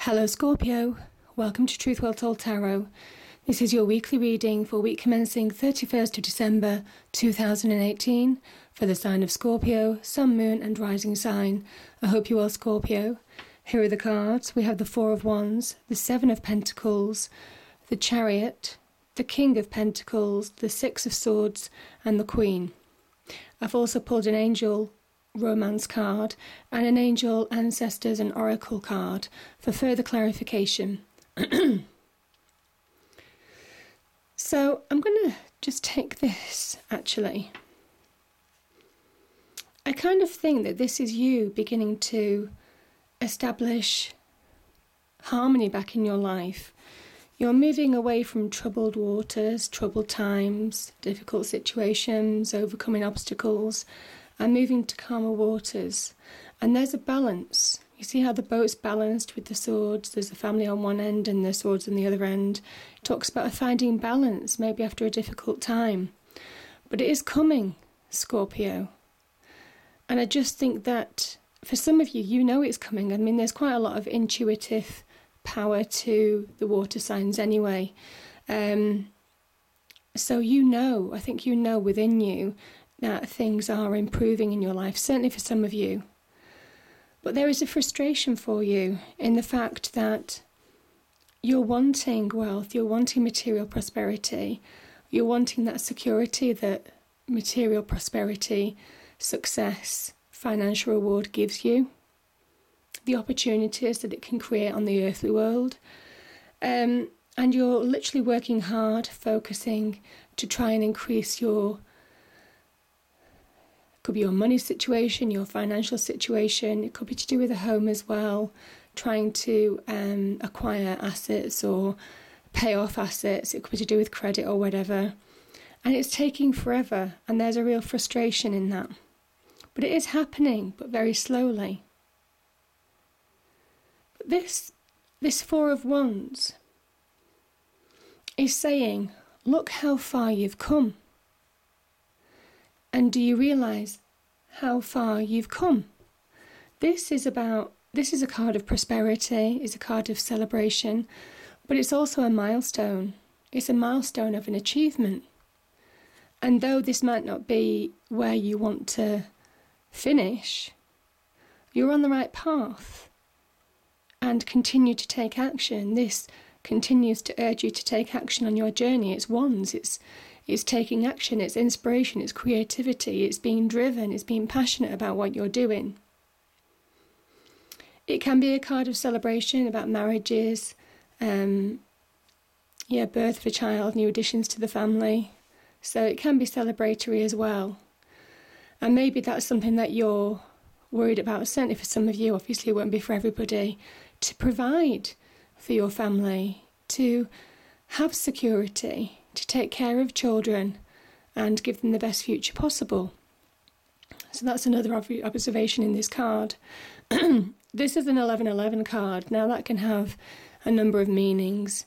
Hello Scorpio, welcome to Truth Well Told Tarot. This is your weekly reading for week commencing 31st of December 2018 for the sign of Scorpio, Sun, Moon and Rising sign. I hope you are Scorpio. Here are the cards. We have the Four of Wands, the Seven of Pentacles, the Chariot, the King of Pentacles, the Six of Swords and the Queen. I've also pulled an Angel Romance card and an Angel Ancestors and Oracle card for further clarification. So I'm going to just take this actually. I kind of think that this is you beginning to establish harmony back in your life. You're moving away from troubled waters, troubled times, difficult situations, overcoming obstacles, and moving to calmer waters. And there's a balance. You see how the boat's balanced with the swords? There's the family on one end and the swords on the other end. It talks about finding balance, maybe after a difficult time. But it is coming, Scorpio. And I just think that for some of you, you know it's coming. I mean, there's quite a lot of intuitive power to the water signs anyway. So you know, I think you know within you that things are improving in your life, certainly for some of you. But there is a frustration for you in the fact that you're wanting wealth, you're wanting material prosperity, you're wanting that security that material prosperity, success, financial reward gives you, the opportunities that it can create on the earthly world. And you're literally working hard, focusing to try and increase your could be your money situation, your financial situation. It could be to do with a home as well, trying to acquire assets or pay off assets. It could be to do with credit or whatever. And it's taking forever, and there's a real frustration in that. But it is happening, but very slowly. But this Four of Wands is saying, look how far you've come. And do you realise how far you've come? This is a card of prosperity, it's a card of celebration, but it's also a milestone. It's a milestone of an achievement. And though this might not be where you want to finish, you're on the right path. And continue to take action. This continues to urge you to take action on your journey. It's wands, it's taking action, it's inspiration, it's creativity, it's being driven, it's being passionate about what you're doing. It can be a card of celebration about marriages, birth of a child, new additions to the family. So it can be celebratory as well. And maybe that's something that you're worried about, certainly for some of you, obviously it won't be for everybody, to provide for your family, to have security, to take care of children and give them the best future possible. So that's another observation in this card. This is an 1111 card. Now that can have a number of meanings.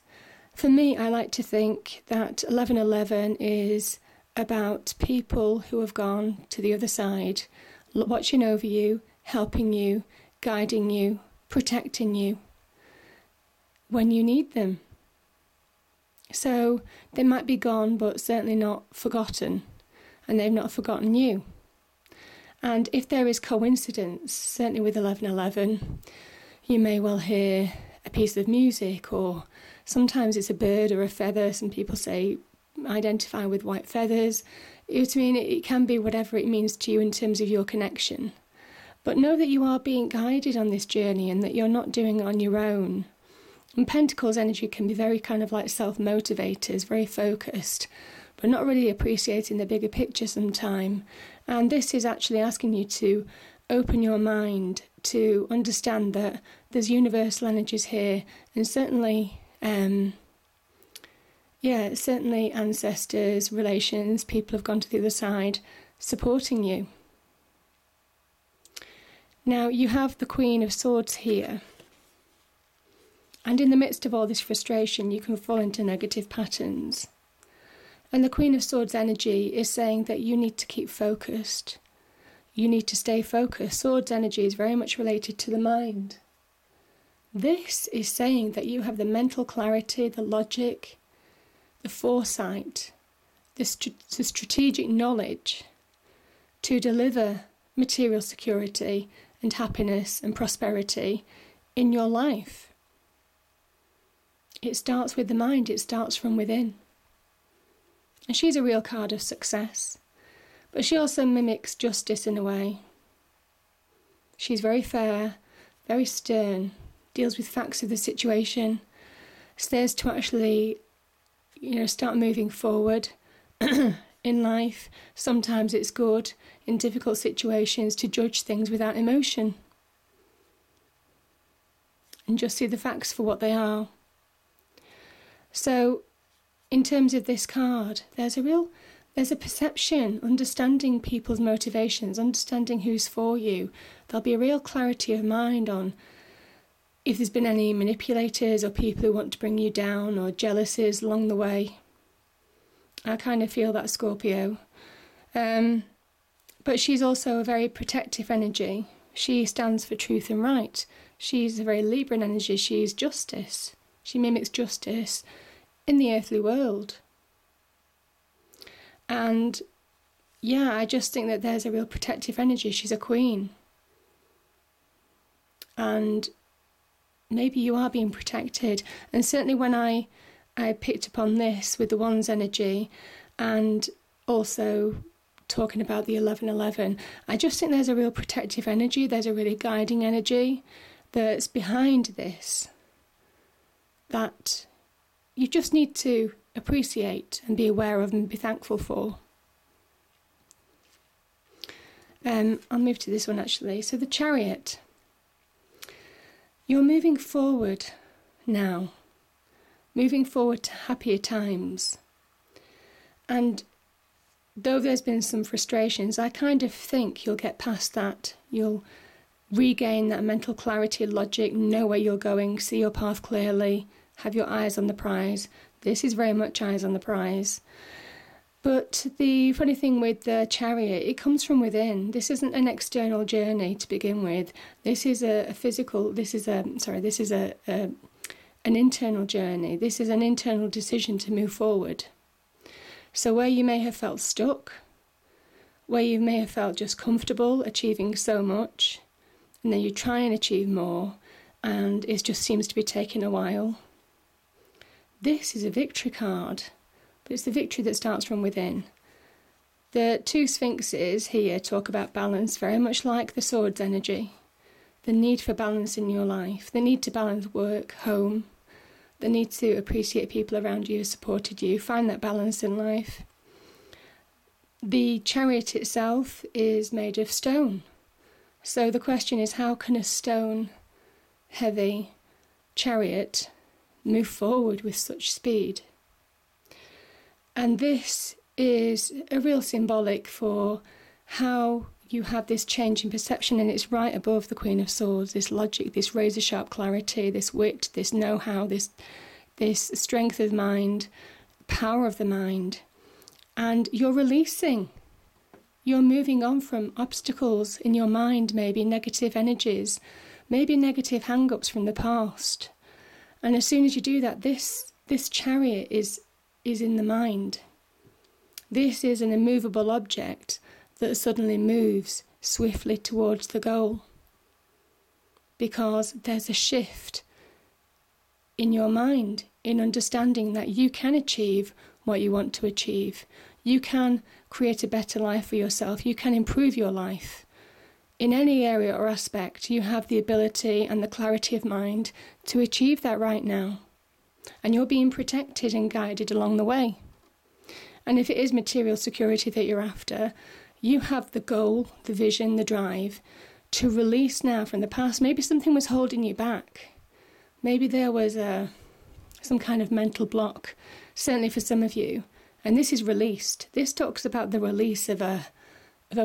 For me, I like to think that 1111 is about people who have gone to the other side, watching over you, helping you, guiding you, protecting you when you need them. So they might be gone, but certainly not forgotten, and they've not forgotten you. And if there is coincidence, certainly with 1111, you may well hear a piece of music, or sometimes it's a bird or a feather. Some people say identify with white feathers. It can be whatever it means to you in terms of your connection. But know that you are being guided on this journey and that you're not doing it on your own. And Pentacles energy can be very kind of like self-motivators, very focused, but not really appreciating the bigger picture sometimes. And this is actually asking you to open your mind to understand that there's universal energies here, and certainly ancestors, relations, people have gone to the other side supporting you. Now you have the Queen of Swords here. And in the midst of all this frustration, you can fall into negative patterns. And the Queen of Swords energy is saying that you need to keep focused. You need to stay focused. Swords energy is very much related to the mind. This is saying that you have the mental clarity, the logic, the foresight, the strategic knowledge to deliver material security and happiness and prosperity in your life. It starts with the mind, it starts from within. And she's a real card of success, but she also mimics justice in a way. She's very fair, very stern, deals with facts of the situation, stares to actually, start moving forward in life. Sometimes it's good in difficult situations to judge things without emotion and just see the facts for what they are. So, in terms of this card, there's a perception, understanding people's motivations, understanding who's for you. There'll be a real clarity of mind on if there's been any manipulators or people who want to bring you down or jealousies along the way. I kind of feel that, Scorpio. But she's also a very protective energy. She stands for truth and right. She's a very Libran energy. She's justice. She mimics justice in the earthly world. And I just think that there's a real protective energy. She's a queen. And maybe you are being protected. And certainly when I picked up on this with the Wands energy and also talking about the 1111, I just think there's a real protective energy. There's a really guiding energy that's behind this that you just need to appreciate and be aware of and be thankful for. I'll move to this one actually. So the Chariot. You're moving forward now, moving forward to happier times. And though there's been some frustrations, I kind of think you'll get past that. You'll regain that mental clarity, logic, know where you're going, see your path clearly, have your eyes on the prize. This is very much eyes on the prize. But the funny thing with the Chariot, it comes from within. This isn't an external journey to begin with. This is an internal journey. This is an internal decision to move forward. So where you may have felt stuck, where you may have felt just comfortable achieving so much, and then you try and achieve more, and it just seems to be taking a while. This is a victory card, but it's the victory that starts from within. The two Sphinxes here talk about balance, very much like the Swords energy. The need for balance in your life, the need to balance work, home, the need to appreciate people around you who supported you, find that balance in life. The Chariot itself is made of stone. So the question is, how can a stone heavy chariot move forward with such speed? And this is a real symbolic for how you have this change in perception, and it's right above the Queen of Swords, this logic, this razor-sharp clarity, this wit, this know-how, this strength of mind, power of the mind. And you're releasing. You're moving on from obstacles in your mind, maybe negative energies, maybe negative hang-ups from the past. And as soon as you do that, this chariot is in the mind. This is an immovable object that suddenly moves swiftly towards the goal. Because there's a shift in your mind, in understanding that you can achieve what you want to achieve. You can create a better life for yourself. You can improve your life. In any area or aspect, you have the ability and the clarity of mind to achieve that right now. And you're being protected and guided along the way. And if it is material security that you're after, you have the goal, the vision, the drive to release now from the past. Maybe something was holding you back. Maybe there was some kind of mental block, certainly for some of you. And this is released. This talks about the release of a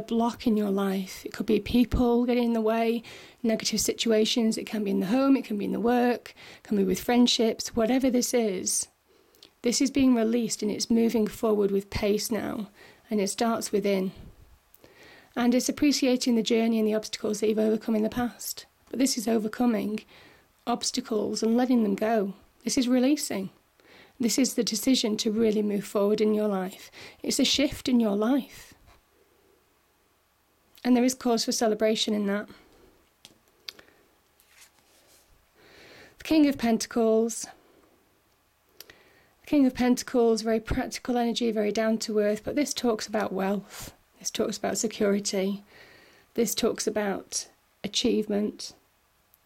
block in your life. It could be people getting in the way, negative situations. It can be in the home, it can be in the work, it can be with friendships, whatever this is. This is being released and it's moving forward with pace now. And it starts within. And it's appreciating the journey and the obstacles that you've overcome in the past. But this is overcoming obstacles and letting them go. This is releasing. This is the decision to really move forward in your life. It's a shift in your life. And there is cause for celebration in that. The King of Pentacles. The King of Pentacles, very practical energy, very down to earth, but this talks about wealth. This talks about security. This talks about achievement.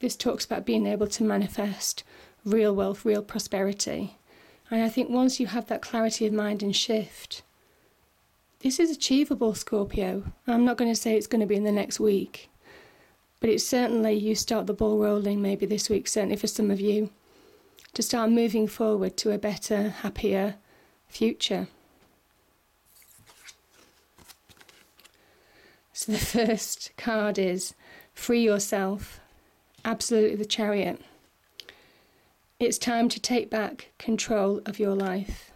This talks about being able to manifest real wealth, real prosperity. And I think once you have that clarity of mind and shift, this is achievable, Scorpio. I'm not going to say it's going to be in the next week, but it's certainly, you start the ball rolling maybe this week, certainly for some of you, to start moving forward to a better, happier future. So the first card is free yourself. Absolutely, the Chariot. It's time to take back control of your life.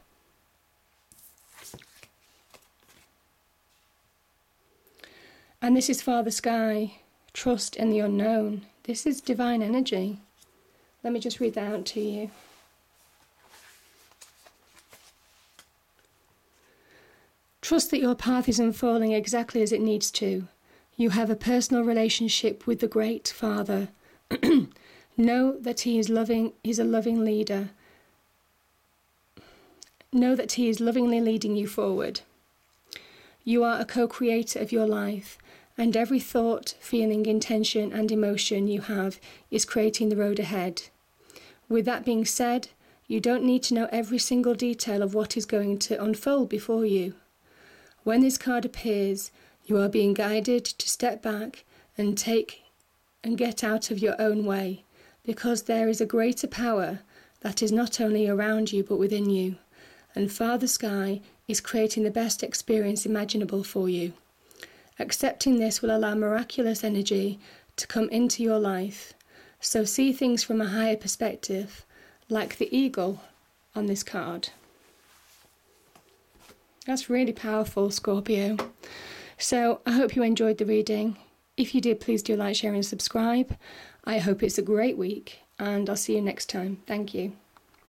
And this is Father Sky. Trust in the unknown. This is divine energy. Let me just read that out to you. Trust that your path is unfolding exactly as it needs to. You have a personal relationship with the Great Father. Know that He is loving. He's a loving leader. Know that He is lovingly leading you forward. You are a co-creator of your life, and every thought, feeling, intention, and emotion you have is creating the road ahead. With that being said, you don't need to know every single detail of what is going to unfold before you. When this card appears, you are being guided to step back and get out of your own way, because there is a greater power that is not only around you but within you, and Father Sky is creating the best experience imaginable for you. Accepting this will allow miraculous energy to come into your life, so see things from a higher perspective, like the eagle on this card. That's really powerful, Scorpio. So I hope you enjoyed the reading. If you did, please do like, share and subscribe. I hope it's a great week, and I'll see you next time. Thank you.